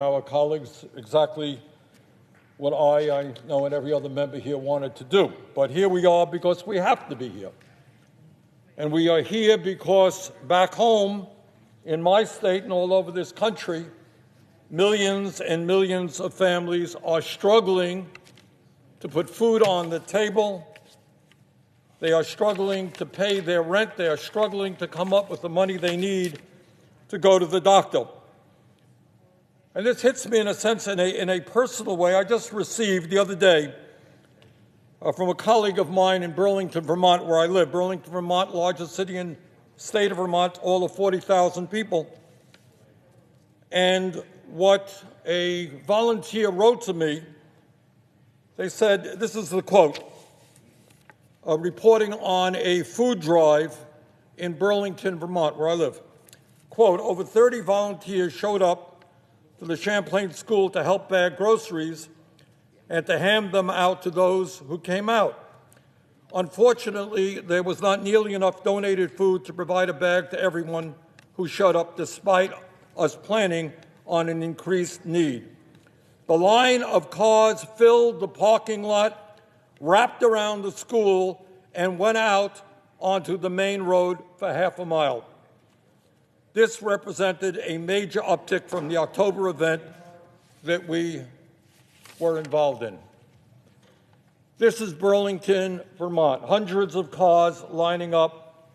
our colleagues exactly what I know, and every other member here wanted to do. But here we are because we have to be here. And we are here because back home in my state and all over this country, millions and millions of families are struggling to put food on the table. They are struggling to pay their rent. They are struggling to come up with the money they need to go to the doctor. And this hits me in a sense, in a personal way. I just received the other day from a colleague of mine in Burlington, Vermont, where I live. Burlington, Vermont, largest city in the state of Vermont, all of 40,000 people. And what a volunteer wrote to me, they said, this is the quote, reporting on a food drive in Burlington, Vermont, where I live. Quote, over 30 volunteers showed up to the Champlain School to help bag groceries and to hand them out to those who came out. Unfortunately, there was not nearly enough donated food to provide a bag to everyone who showed up, despite us planning on an increased need. The line of cars filled the parking lot, wrapped around the school, and went out onto the main road for half a mile. This represented a major uptick from the October event that we were involved in. This is Burlington, Vermont. Hundreds of cars lining up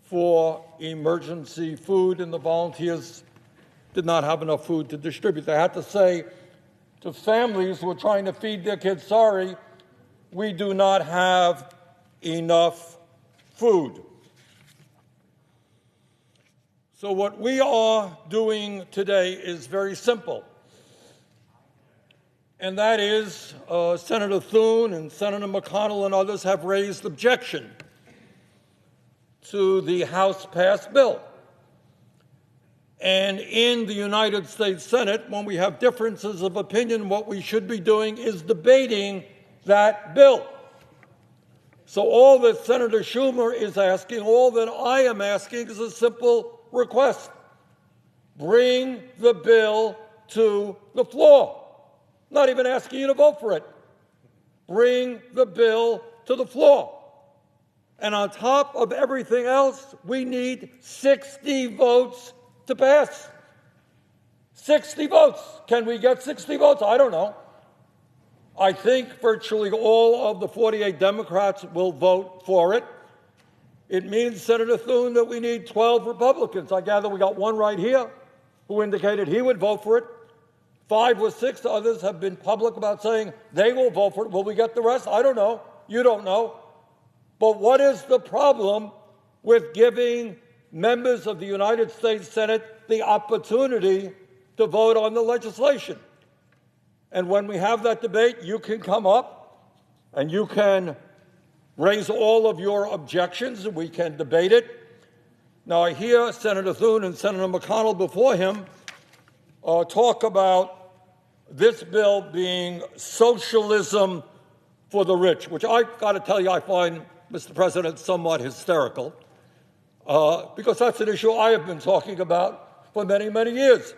for emergency food, and the volunteers did not have enough food to distribute. They had to say to families who were trying to feed their kids, sorry, we do not have enough food. So what we are doing today is very simple, and that is Senator Thune and Senator McConnell and others have raised objection to the House-passed bill. And in the United States Senate, when we have differences of opinion, what we should be doing is debating that bill. So all that Senator Schumer is asking, all that I am asking is a simple request. Bring the bill to the floor. Not even asking you to vote for it. Bring the bill to the floor. And on top of everything else, we need 60 votes to pass. 60 votes. Can we get 60 votes? I don't know. I think virtually all of the 48 Democrats will vote for it. It means, Senator Thune, that we need 12 Republicans. I gather we got one right here who indicated he would vote for it. 5 or 6 others have been public about saying they will vote for it. Will we get the rest? I don't know. You don't know. But what is the problem with giving members of the United States Senate the opportunity to vote on the legislation? And when we have that debate, you can come up and you can raise all of your objections, and we can debate it. Now, I hear Senator Thune and Senator McConnell before him talk about this bill being socialism for the rich, which I've got to tell you I find, Mr. President, somewhat hysterical, because that's an issue I have been talking about for many, many years.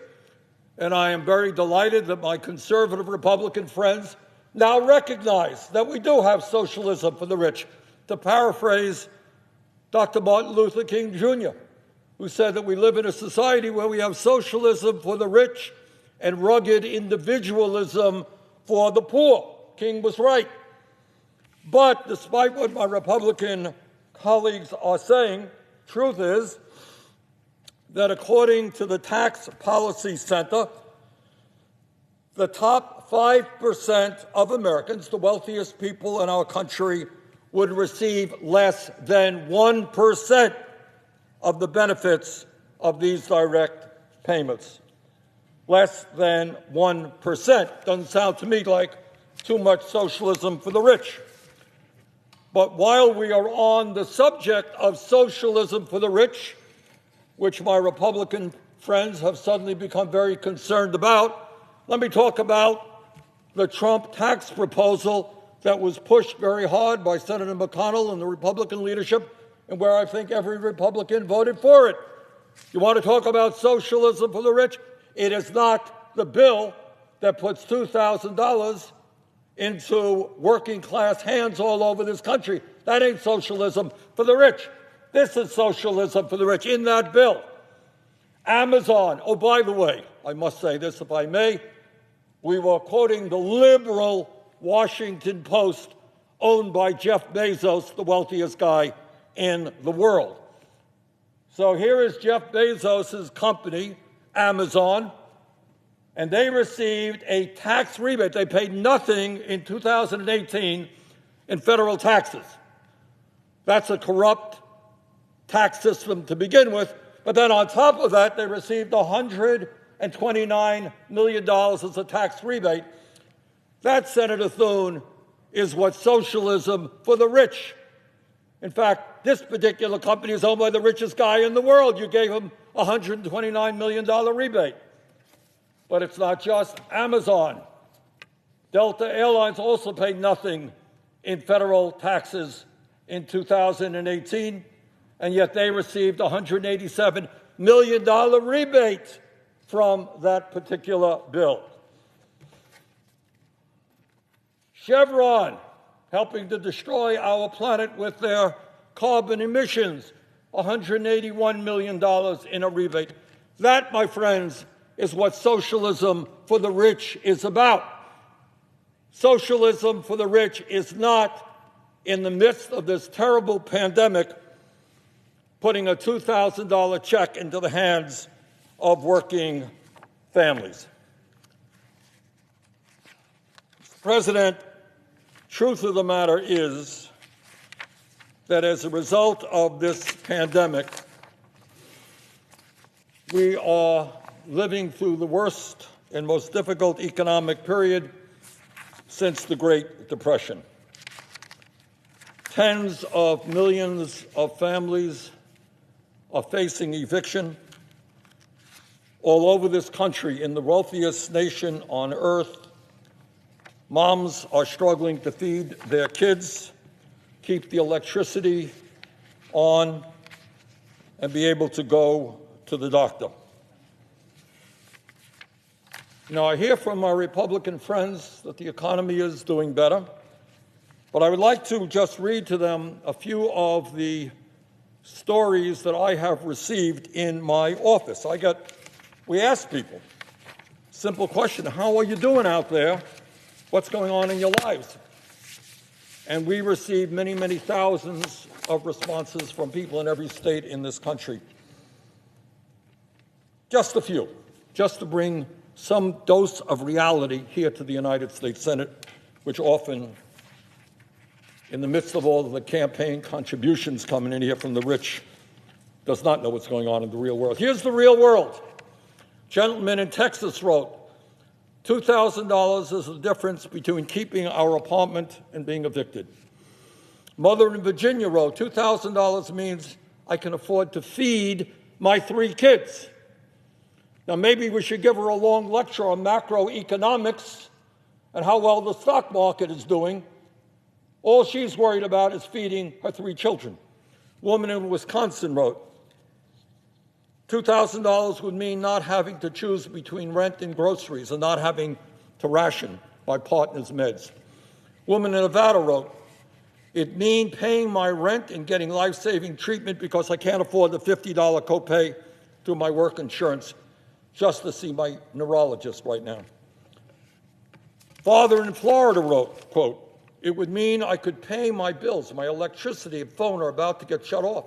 And I am very delighted that my conservative Republican friends now recognize that we do have socialism for the rich. To paraphrase Dr. Martin Luther King Jr., who said that we live in a society where we have socialism for the rich and rugged individualism for the poor. King was right. But despite what my Republican colleagues are saying, truth is that according to the Tax Policy Center, the top 5% of Americans, the wealthiest people in our country, would receive less than 1% of the benefits of these direct payments. Less than 1%. Doesn't sound to me like too much socialism for the rich. But while we are on the subject of socialism for the rich, which my Republican friends have suddenly become very concerned about, let me talk about the Trump tax proposal that was pushed very hard by Senator McConnell and the Republican leadership, and where I think every Republican voted for it. You want to talk about socialism for the rich? It is not the bill that puts $2,000 into working class hands all over this country. That ain't socialism for the rich. This is socialism for the rich in that bill. Amazon. Oh, by the way, I must say this if I may. We were quoting the liberal Washington Post owned by Jeff Bezos, the wealthiest guy in the world. So here is Jeff Bezos' company, Amazon, and they received a tax rebate. They paid nothing in 2018 in federal taxes. That's a corrupt tax system to begin with. But then on top of that, they received $129 million as a tax rebate. That, Senator Thune, is what socialism for the rich. In fact, this particular company is owned by the richest guy in the world. You gave him a $129 million rebate. But it's not just Amazon. Delta Airlines also paid nothing in federal taxes in 2018, and yet they received a $187 million rebate from that particular bill. Chevron, helping to destroy our planet with their carbon emissions, $181 million in a rebate. That, my friends, is what socialism for the rich is about. Socialism for the rich is not, in the midst of this terrible pandemic, putting a $2,000 check into the hands of working families. Mr. President, truth of the matter is that as a result of this pandemic, we are living through the worst and most difficult economic period since the Great Depression. Tens of millions of families are facing eviction. All over this country, in the wealthiest nation on earth, moms are struggling to feed their kids, keep the electricity on, and be able to go to the doctor. Now, I hear from our Republican friends that the economy is doing better, but I would like to just read to them a few of the stories that I have received in my office. We ask people, simple question, how are you doing out there? What's going on in your lives? And we receive many, many thousands of responses from people in every state in this country. Just a few, just to bring some dose of reality here to the United States Senate, which often, in the midst of all of the campaign contributions coming in here from the rich, does not know what's going on in the real world. Here's the real world. Gentleman in Texas wrote, $2,000 is the difference between keeping our apartment and being evicted. Mother in Virginia wrote, $2,000 means I can afford to feed my 3 kids. Now, maybe we should give her a long lecture on macroeconomics and how well the stock market is doing. All she's worried about is feeding her 3 children. Woman in Wisconsin wrote, $2,000 would mean not having to choose between rent and groceries and not having to ration my partner's meds. Woman in Nevada wrote, it means paying my rent and getting life-saving treatment because I can't afford the $50 copay through my work insurance just to see my neurologist right now. Father in Florida wrote, quote, it would mean I could pay my bills. My electricity and phone are about to get shut off.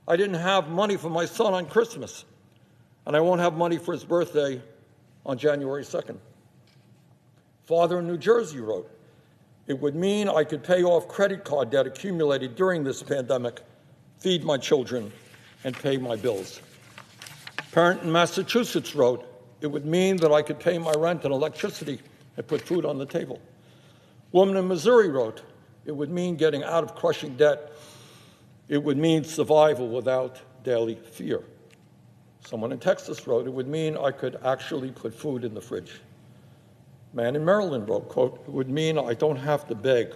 I didn't have money for my son on Christmas, and I won't have money for his birthday on January 2nd. Father in New Jersey wrote, it would mean I could pay off credit card debt accumulated during this pandemic, feed my children, and pay my bills. Parent in Massachusetts wrote, it would mean that I could pay my rent and electricity and put food on the table. Woman in Missouri wrote, it would mean getting out of crushing debt. It would mean survival without daily fear. Someone in Texas wrote, it would mean I could actually put food in the fridge. Man in Maryland wrote, quote, it would mean I don't have to beg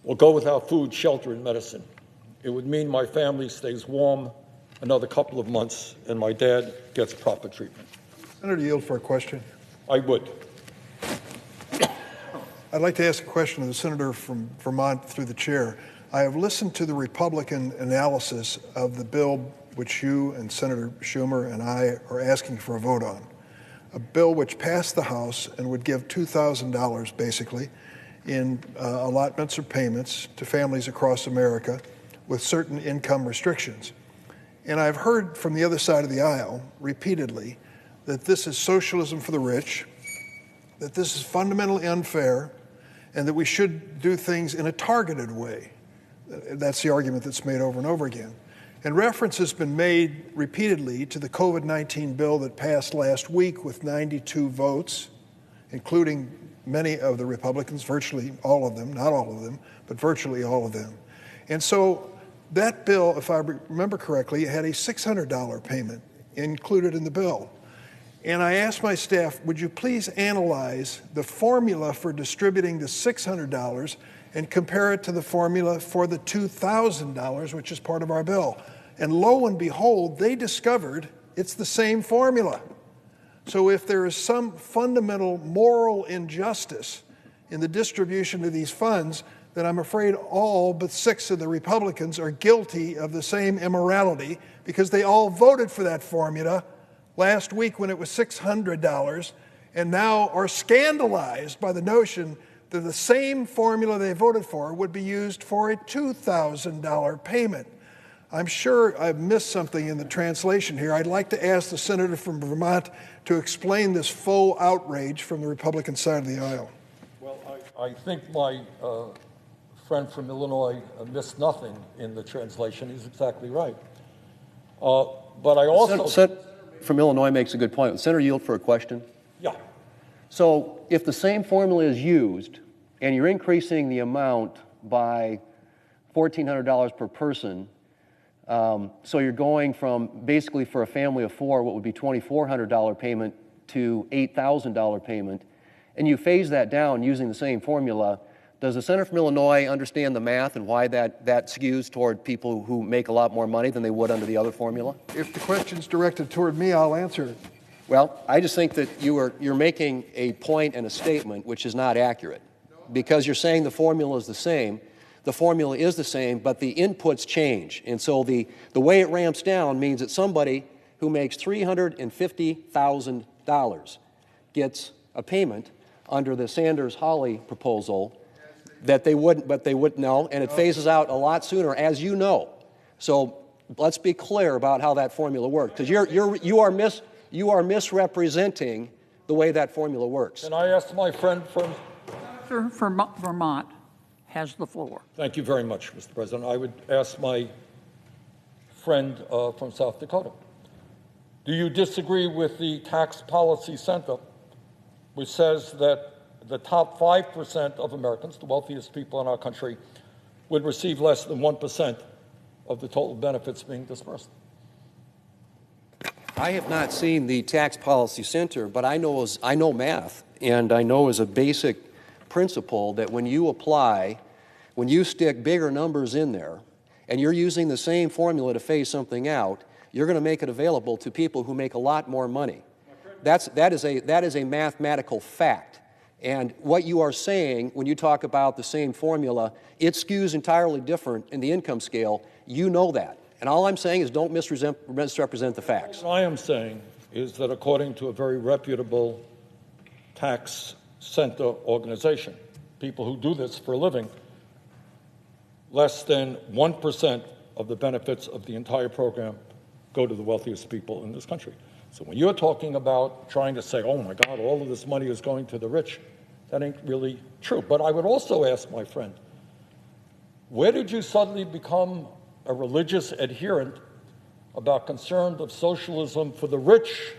or go without food, shelter, and medicine. It would mean my family stays warm another couple of months and my dad gets proper treatment. Senator, yield for a question. I would. I'd like to ask a question to the senator from Vermont through the chair. I have listened to the Republican analysis of the bill which you and Senator Schumer and I are asking for a vote on, a bill which passed the House and would give $2,000 basically in allotments or payments to families across America with certain income restrictions. And I've heard from the other side of the aisle repeatedly that this is socialism for the rich, that this is fundamentally unfair, and that we should do things in a targeted way. That's the argument that's made over and over again. And reference has been made repeatedly to the COVID-19 bill that passed last week with 92 votes, including many of the Republicans, virtually all of them, not all of them, but virtually all of them. And so that bill, if I remember correctly, had a $600 payment included in the bill. And I asked my staff, would you please analyze the formula for distributing the $600 and compare it to the formula for the $2,000, which is part of our bill. And lo and behold, they discovered it's the same formula. So if there is some fundamental moral injustice in the distribution of these funds, then I'm afraid all but 6 of the Republicans are guilty of the same immorality because they all voted for that formula last week when it was $600 and now are scandalized by the notion that the same formula they voted for would be used for a $2,000 payment. I'm sure I've missed something in the translation here. I'd like to ask the senator from Vermont to explain this faux outrage from the Republican side of the aisle. Well, I think my friend from Illinois missed nothing in the translation. He's exactly right. But I also... Senator from Illinois makes a good point. Senator, yield for a question. Yeah. So if the same formula is used and you're increasing the amount by $1,400 per person, so you're going from basically for a family of 4, what would be $2,400 payment to $8,000 payment, and you phase that down using the same formula, does the senator from Illinois understand the math and why that skews toward people who make a lot more money than they would under the other formula? If the question's directed toward me, I'll answer it. Well, I just think that you're making a point and a statement which is not accurate, because you're saying the formula is the same. The formula is the same, but the inputs change. And so the way it ramps down means that somebody who makes $350,000 gets a payment under the Sanders-Hawley proposal that they wouldn't know, and it phases out a lot sooner, as you know. So let's be clear about how that formula works, because you are misrepresenting the way that formula works. Can I ask my friend from... Senator from Vermont has the floor. Thank you very much, Mr. President. I would ask my friend from South Dakota, do you disagree with the Tax Policy Center, which says that the top 5% of Americans, the wealthiest people in our country, would receive less than 1% of the total benefits being dispersed? I have not seen the Tax Policy Center, but I know math, and I know as a basic principle that when you stick bigger numbers in there, and you're using the same formula to phase something out, you're going to make it available to people who make a lot more money. That is a mathematical fact. And what you are saying when you talk about the same formula, it skews entirely different in the income scale. You know that. And all I'm saying is don't misrepresent the facts. What I am saying is that according to a very reputable tax center organization, people who do this for a living, less than 1% of the benefits of the entire program go to the wealthiest people in this country. So when you're talking about trying to say, oh my God, all of this money is going to the rich, that ain't really true. But I would also ask my friend, where did you suddenly become a religious adherent about concern of socialism for the rich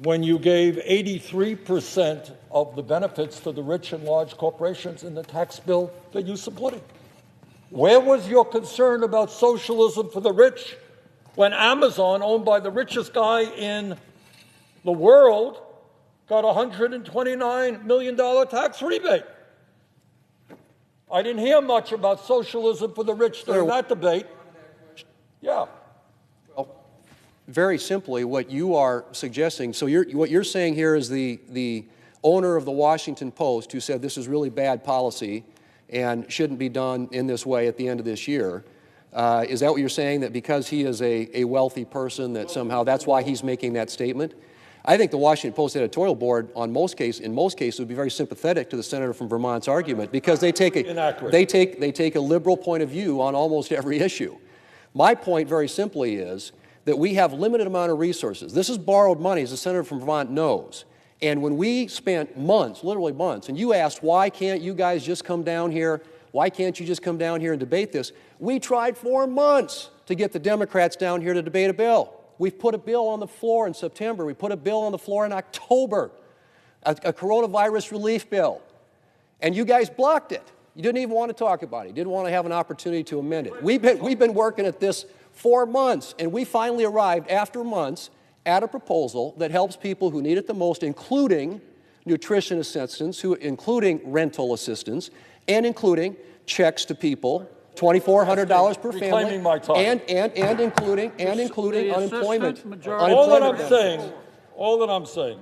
when you gave 83% of the benefits to the rich and large corporations in the tax bill that you supported? Where was your concern about socialism for the rich when Amazon, owned by the richest guy in the world, got a $129 million tax rebate? I didn't hear much about socialism for the rich during that debate. Yeah. very simply what you are suggesting. So what you're saying here is the owner of the Washington Post, who said this is really bad policy and shouldn't be done in this way at the end of this year. Is that what you're saying, that because he is a wealthy person, that somehow that's why he's making that statement? I think the Washington Post editorial board, in most cases, would be very sympathetic to the senator from Vermont's argument, because they take a liberal point of view on almost every issue. My point, very simply, is that we have limited amount of resources. This is borrowed money, as the senator from Vermont knows. And when we spent months, literally months, and you asked, why can't you guys just come down here? Why can't you just come down here and debate this? We tried 4 months to get the Democrats down here to debate a bill. We've put a bill on the floor in September. We put a bill on the floor in October, a coronavirus relief bill. And you guys blocked it. You didn't even want to talk about it. You didn't want to have an opportunity to amend it. We've been working at this 4 months, and we finally arrived after months at a proposal that helps people who need it the most, including nutrition assistance, including rental assistance, and including checks to people, $2,400 per family, and including unemployment. All that I'm saying,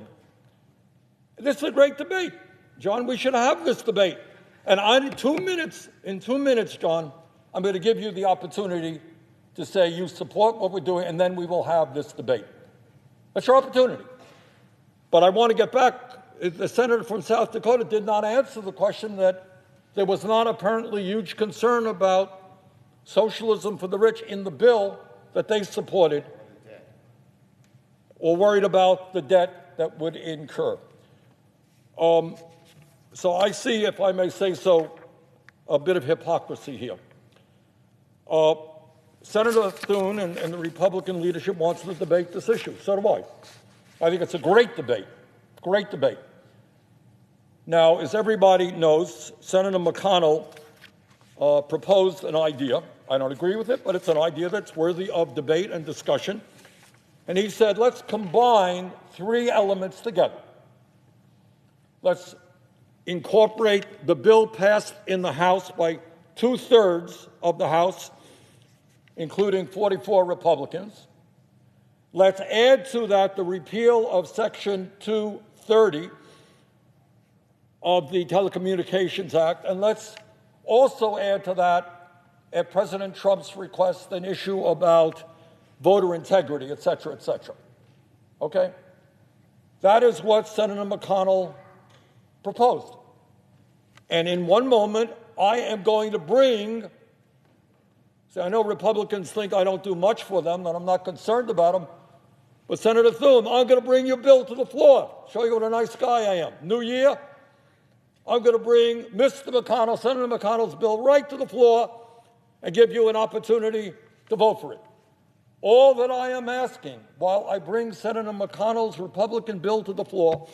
this is a great debate, John. We should have this debate. And in 2 minutes, John, I'm going to give you the opportunity to say you support what we're doing, and then we will have this debate. That's your opportunity. But I want to get back. The senator from South Dakota did not answer the question that there was not apparently huge concern about socialism for the rich in the bill that they supported, or worried about the debt that would incur. So I see, if I may say so, a bit of hypocrisy here. Senator Thune and the Republican leadership wants to debate this issue. So do I. I think it's a great debate, great debate. Now, as everybody knows, Senator McConnell proposed an idea. I don't agree with it, but it's an idea that's worthy of debate and discussion. And he said, let's combine 3 elements together. Let's incorporate the bill passed in the House by 2/3 of the House, including 44 Republicans. Let's add to that the repeal of Section 230 of the Telecommunications Act, and let's also add to that, at President Trump's request, an issue about voter integrity, et cetera, et cetera. Okay? That is what Senator McConnell proposed. And in one moment, I am going to bring, see, I know Republicans think I don't do much for them, and I'm not concerned about them, but Senator Thune, I'm going to bring your bill to the floor, show you what a nice guy I am. New year, I'm going to bring Mr. McConnell, Senator McConnell's bill right to the floor and give you an opportunity to vote for it. All that I am asking, while I bring Senator McConnell's Republican bill to the floor,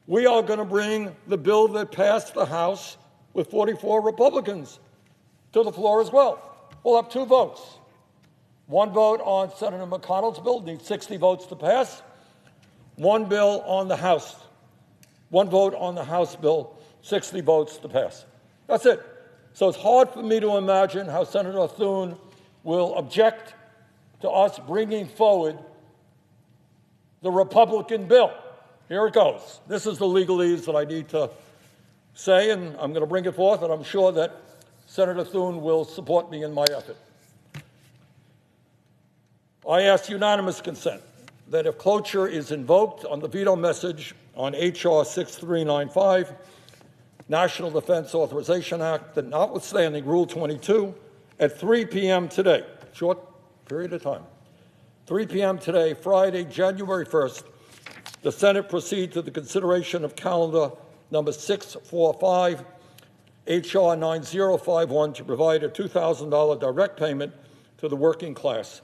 we are going to bring the bill that passed the House with 44 Republicans to the floor as well. We'll have 2 votes. 1 vote on Senator McConnell's bill, needs 60 votes to pass. 1 bill on the House. 1 vote on the House bill, 60 votes to pass. That's it. So it's hard for me to imagine how Senator Thune will object to us bringing forward the Republican bill. Here it goes. This is the legalese that I need to say, and I'm going to bring it forth, and I'm sure that Senator Thune will support me in my effort. I ask unanimous consent that if cloture is invoked on the veto message on H.R. 6395, National Defense Authorization Act, that notwithstanding Rule 22, at 3 p.m. today, short period of time, 3 p.m. today, Friday, January 1st, the Senate proceed to the consideration of calendar number 645, H.R. 9051, to provide a $2,000 direct payment to the working class,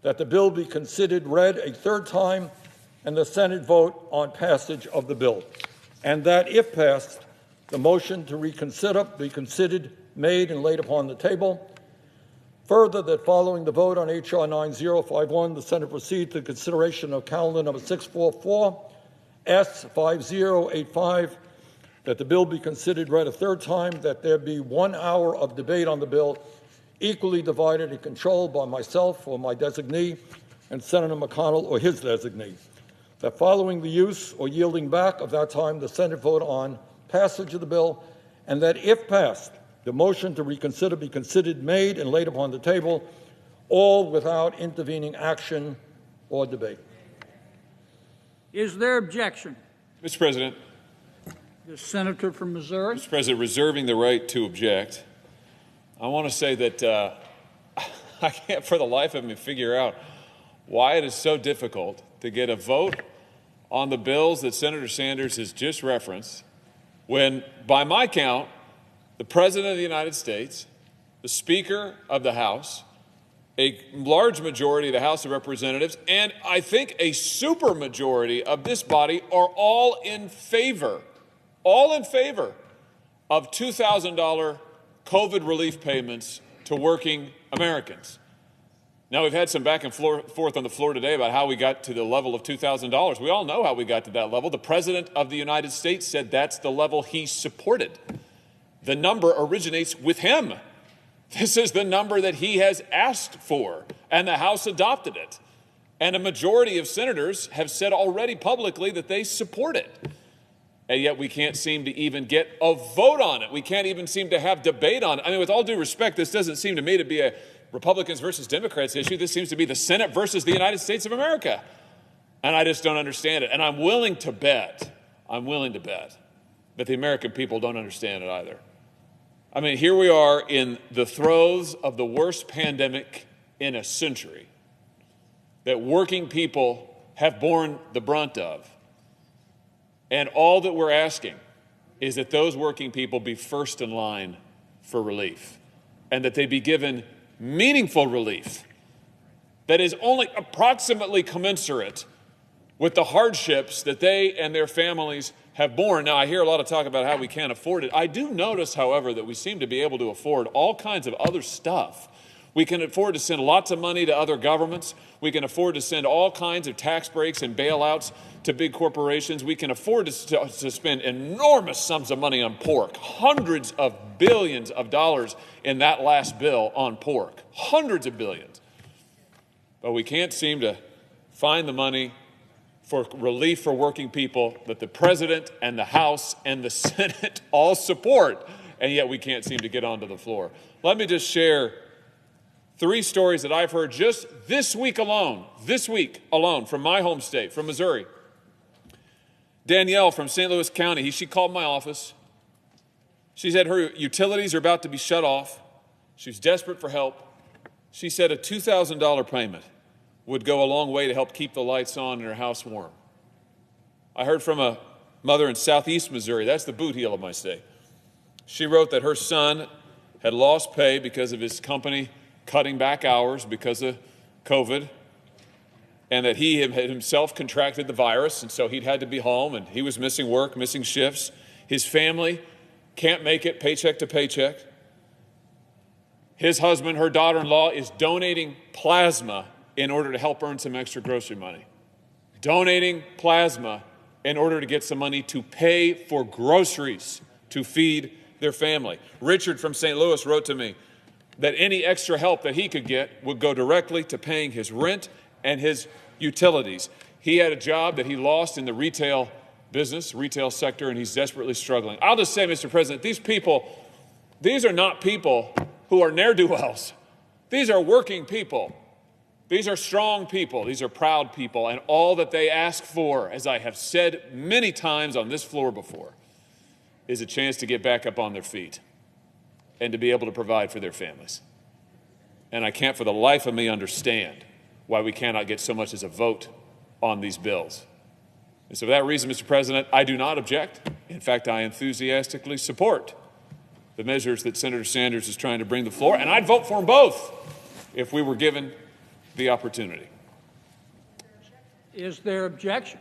that the bill be considered read a 3rd time, and the Senate vote on passage of the bill, and that, if passed, the motion to reconsider be considered, made, and laid upon the table. Further, that following the vote on H.R. 9051, the Senate proceed to consideration of calendar number 644, S5085, that the bill be considered read a 3rd time, that there be 1 hour of debate on the bill, equally divided and controlled by myself or my designee, and Senator McConnell or his designee, that following the use or yielding back of that time, the Senate vote on passage of the bill, and that if passed, the motion to reconsider be considered made and laid upon the table, all without intervening action or debate. Is there objection? Mr. President. The senator from Missouri. Mr. President, reserving the right to object, I want to say that I can't for the life of me figure out why it is so difficult to get a vote on the bills that Senator Sanders has just referenced when, by my count, the President of the United States, the Speaker of the House, a large majority of the House of Representatives, and I think a supermajority of this body are all in favor of $2,000 COVID relief payments to working Americans. Now, we've had some back and forth on the floor today about how we got to the level of $2,000. We all know how we got to that level. The President of the United States said that's the level he supported. The number originates with him. This is the number that he has asked for, and the House adopted it. And a majority of senators have said already publicly that they support it. And yet we can't seem to even get a vote on it. We can't even seem to have debate on it. I mean, with all due respect, this doesn't seem to me to be a Republicans versus Democrats issue. This seems to be the Senate versus the United States of America. And I just don't understand it. And I'm willing to bet that the American people don't understand it either. I mean, here we are in the throes of the worst pandemic in a century that working people have borne the brunt of. And all that we're asking is that those working people be first in line for relief, and that they be given meaningful relief that is only approximately commensurate with the hardships that they and their families have borne. Now, I hear a lot of talk about how we can't afford it. I do notice, however, that we seem to be able to afford all kinds of other stuff. We can afford to send lots of money to other governments. We can afford to send all kinds of tax breaks and bailouts to big corporations. We can afford to spend enormous sums of money on pork, hundreds of billions of dollars in that last bill on pork, hundreds of billions. But we can't seem to find the money for relief for working people that the President and the House and the Senate all support, and yet we can't seem to get onto the floor. Let me just share 3 stories that I've heard just this week alone, from my home state, from Missouri. Danielle from St. Louis County, she called my office. She said her utilities are about to be shut off. She's desperate for help. She said a $2,000 payment would go a long way to help keep the lights on and her house warm. I heard from a mother in southeast Missouri, that's the boot heel of my state. She wrote that her son had lost pay because of his company cutting back hours because of COVID, and that he had himself contracted the virus, and so he'd had to be home, and he was missing work, missing shifts. His family can't make it paycheck to paycheck. His husband, her daughter-in-law, is donating plasma in order to help earn some extra grocery money. Donating plasma in order to get some money to pay for groceries to feed their family. Richard from St. Louis wrote to me that any extra help that he could get would go directly to paying his rent and his utilities. He had a job that he lost in the retail business, retail sector, and he's desperately struggling. I'll just say, Mr. President, these are not people who are ne'er-do-wells. These are working people. These are strong people. These are proud people. And all that they ask for, as I have said many times on this floor before, is a chance to get back up on their feet and to be able to provide for their families. And I can't for the life of me understand why we cannot get so much as a vote on these bills. And so for that reason, Mr. President, I do not object. In fact, I enthusiastically support the measures that Senator Sanders is trying to bring to the floor, and I'd vote for them both if we were given the opportunity. Is there objection?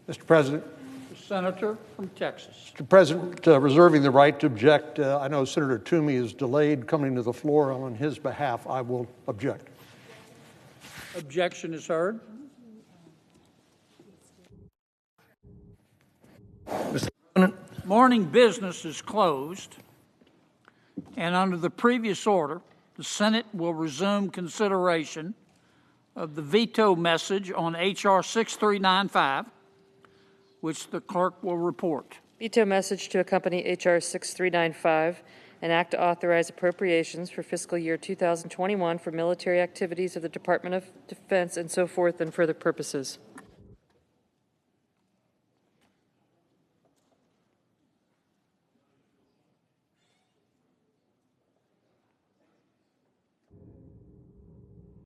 Mr. President. The senator from Texas. Mr. President, reserving the right to object, I know Senator Toomey is delayed coming to the floor. On his behalf, I will object. Objection is heard. Mr. President. Morning business is closed, and under the previous order, the Senate will resume consideration of the veto message on H.R. 6395, which the clerk will report. Veto message to accompany H.R. 6395, an act to authorize appropriations for fiscal year 2021 for military activities of the Department of Defense and so forth and further purposes.